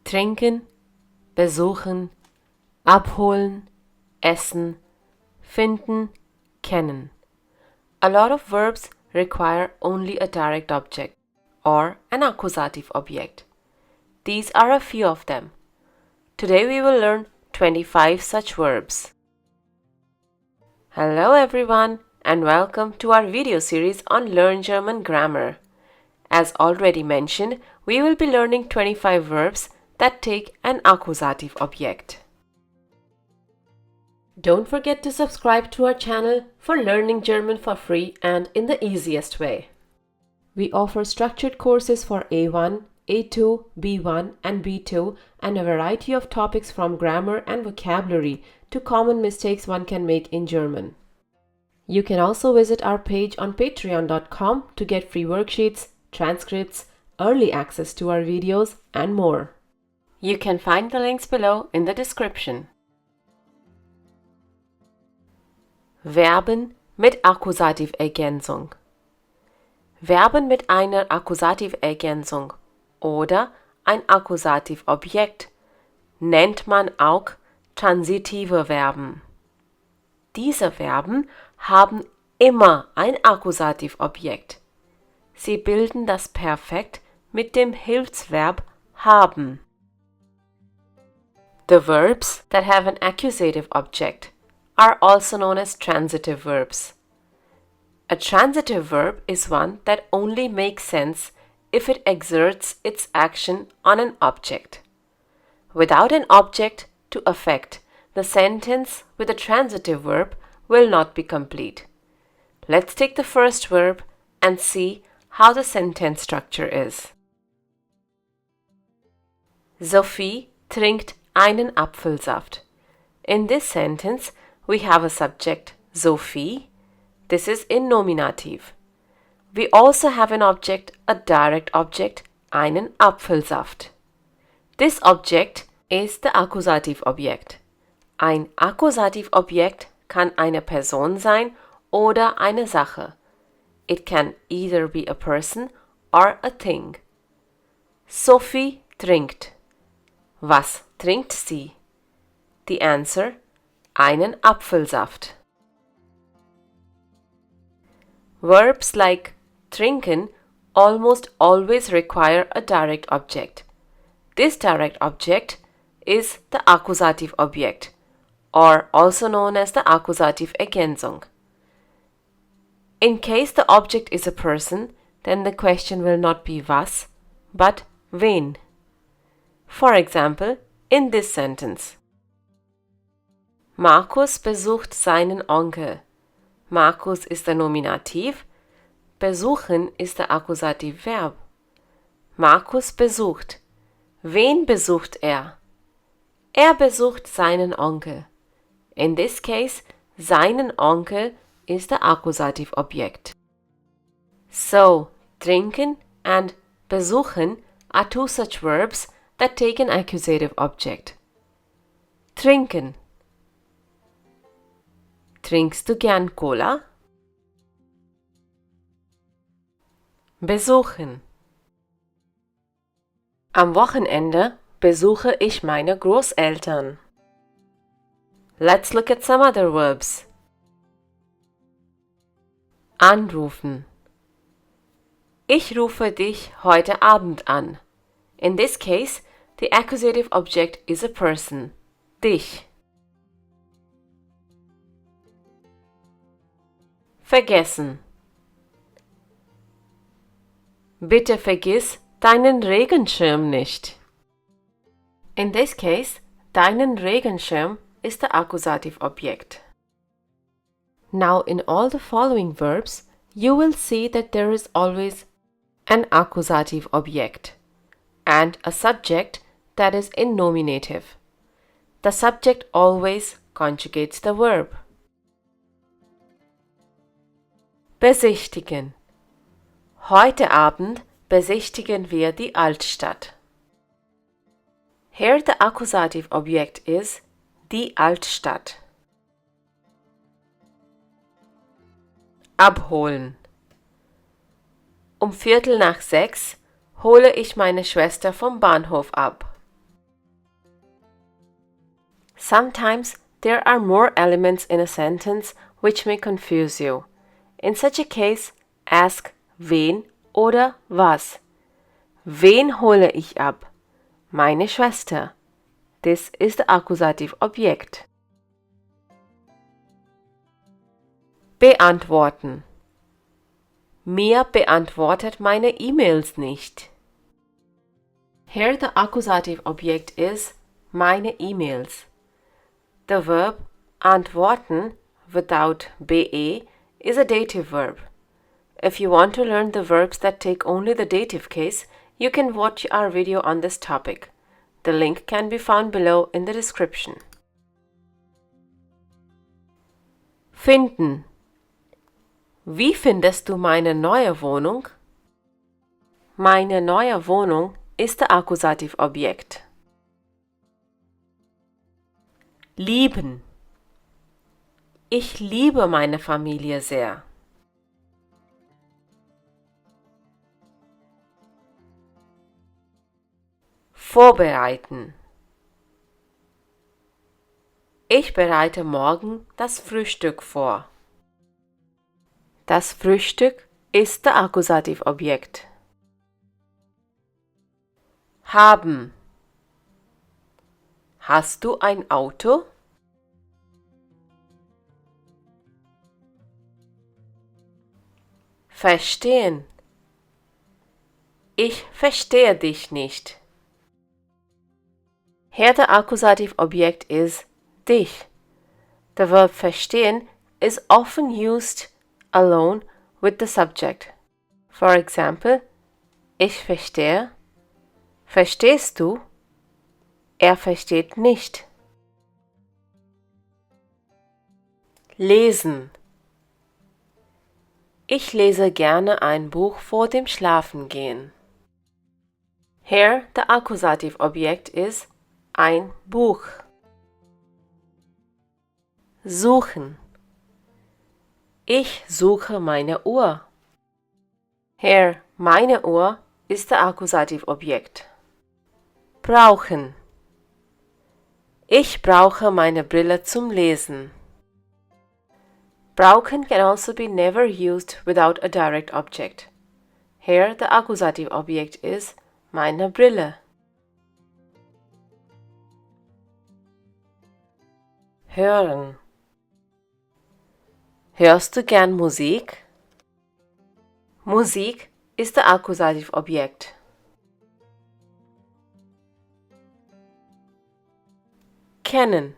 trinken, besuchen, abholen, essen, finden, kennen. A lot of verbs require only a direct object or an accusative object. These are a few of them. Today we will learn 25 such verbs. Hello everyone and welcome to our video series on Learn German Grammar. As already mentioned, we will be learning 25 verbs that take an accusative object. Don't forget to subscribe to our channel for learning German for free and in the easiest way. We offer structured courses for A1, A2, B1 and B2 and a variety of topics from grammar and vocabulary to common mistakes one can make in German. You can also visit our page on patreon.com to get free worksheets, transcripts, early access to our videos and more. You can find the links below in the description. Verben mit Akkusativergänzung. Verben mit einer Akkusativergänzung oder ein Akkusativobjekt nennt man auch transitive Verben. Diese Verben haben immer ein Akkusativobjekt. Sie bilden das Perfekt mit dem Hilfsverb haben. The verbs that have an accusative object are also known as transitive verbs. A transitive verb is one that only makes sense if it exerts its action on an object. Without an object to affect, the sentence with a transitive verb will not be complete. Let's take the first verb and see how the sentence structure is. Sophie trinkt einen Apfelsaft. In this sentence, we have a subject, Sophie. This is in nominative. We also have an object, a direct object, einen Apfelsaft. This object is the Accusative-Object. Ein Accusative-Objekt kann eine Person sein oder eine Sache. It can either be a person or a thing. Sophie trinkt. Was trinkt sie? The answer: einen Apfelsaft. Verbs like trinken almost always require a direct object. This direct object is the accusative object, or also known as the Akkusativergänzung. In case the object is a person, then the question will not be was, but wen. For example, in this sentence: Markus besucht seinen Onkel. Markus ist der Nominativ, besuchen ist der Akkusativverb. Markus besucht. Wen besucht er? Er besucht seinen Onkel. In this case, seinen Onkel is the Accusative-Object. So, trinken and besuchen are two such verbs that take an accusative object. Trinken. Trinkst du gern Cola? Besuchen. Am Wochenende besuche ich meine Großeltern. Let's look at some other verbs. Anrufen. Ich rufe dich heute Abend an. In this case, the accusative object is a person, dich. Vergessen. Bitte vergiss deinen Regenschirm nicht. In this case, deinen Regenschirm is the accusative object. Now in all the following verbs, you will see that there is always an accusative object and a subject that is in nominative. The subject always conjugates the verb. Besichtigen. Heute Abend besichtigen wir die Altstadt. Here the accusative object is die Altstadt. Abholen. Um 5:45 hole ich meine Schwester vom Bahnhof ab. Sometimes there are more elements in a sentence which may confuse you. In such a case, ask wen oder was. Wen hole ich ab? Meine Schwester. This is the Accusative-Objekt. Beantworten. Mia beantwortet meine E-Mails nicht. Here the Accusative-Objekt is meine E-Mails. The verb antworten without be is a dative verb. If you want to learn the verbs that take only the dative case, you can watch our video on this topic. The link can be found below in the description. Finden. Wie findest du meine neue Wohnung? Meine neue Wohnung ist der Accusative-Objekt. Lieben. Ich liebe meine Familie sehr. Vorbereiten. Ich bereite morgen das Frühstück vor. Das Frühstück ist der Accusative-Objekt. Haben. Hast du ein Auto? Verstehen. Ich verstehe dich nicht. Here the Accusative-Objekt is dich. The verb verstehen is often used alone with the subject. For example, ich verstehe. Verstehst du? Er versteht nicht. Lesen. Ich lese gerne ein Buch vor dem Schlafengehen. Here the Accusative-Objekt is ein Buch. Suchen. Ich suche meine Uhr. Here meine Uhr ist der Accusative-Objekt. Brauchen. Ich brauche meine Brille zum Lesen. Brauchen can also be never used without a direct object. Here the Accusative-Objekt is meine Brille. Hören. Hörst du gern Musik? Musik ist der Accusative-Objekt. Kennen.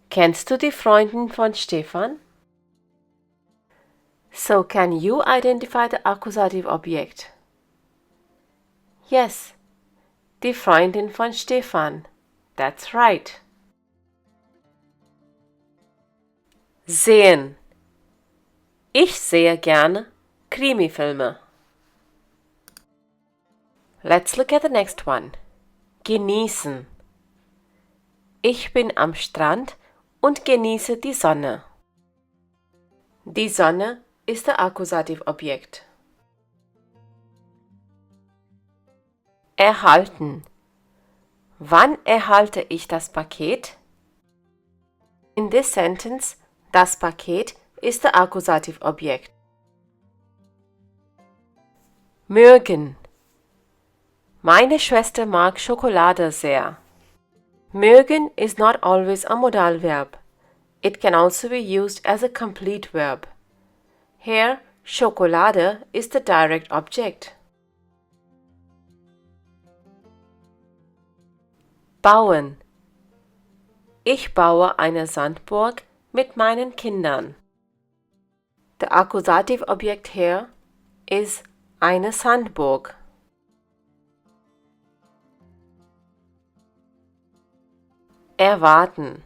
Kennst du die Freundin von Stefan? So can you identify the Accusative-Objekt? Yes, die Freundin von Stefan. That's right. Sehen. Ich sehe gerne Krimi-Filme. Let's look at the next one. Genießen. Ich bin am Strand und genieße die Sonne. Die Sonne ist der Accusative-Objekt. Erhalten. Wann erhalte ich das Paket? In this sentence, das Paket ist der Accusative-Objekt. Mögen. Meine Schwester mag Schokolade sehr. Mögen is not always a modal verb. It can also be used as a complete verb. Here, Schokolade is the direct object. Bauen. Ich baue eine Sandburg mit meinen Kindern. The Accusative-Objekt here is eine Sandburg. Erwarten.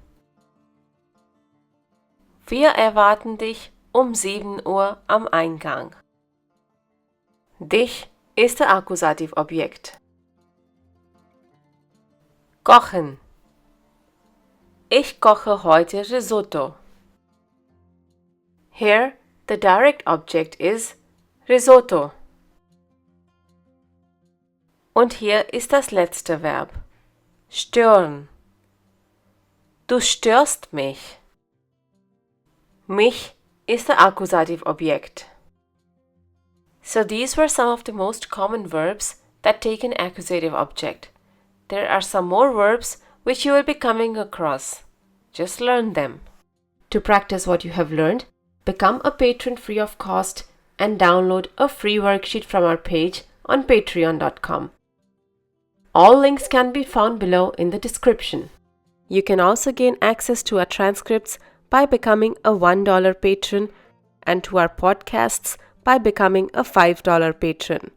Wir erwarten dich um 7 Uhr am Eingang. Dich ist der Accusative-Objekt. Kochen. Ich koche heute Risotto. Here, the direct object is Risotto. Und hier ist das letzte Verb. Stören. Du störst mich. Mich is the Accusative-Object. So these were some of the most common verbs that take an accusative object. There are some more verbs which you will be coming across. Just learn them. To practice what you have learned, become a patron free of cost and download a free worksheet from our page on patreon.com. All links can be found below in the description. You can also gain access to our transcripts by becoming a $1 patron and to our podcasts by becoming a $5 patron.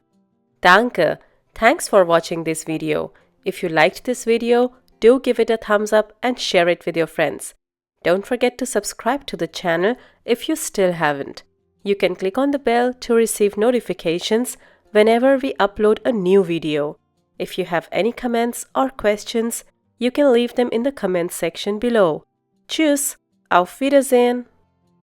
Danke! Thanks for watching this video. If you liked this video, do give it a thumbs up and share it with your friends. Don't forget to subscribe to the channel if you still haven't. You can click on the bell to receive notifications whenever we upload a new video. If you have any comments or questions, you can leave them in the comments section below. Tschüss! Auf Wiedersehen!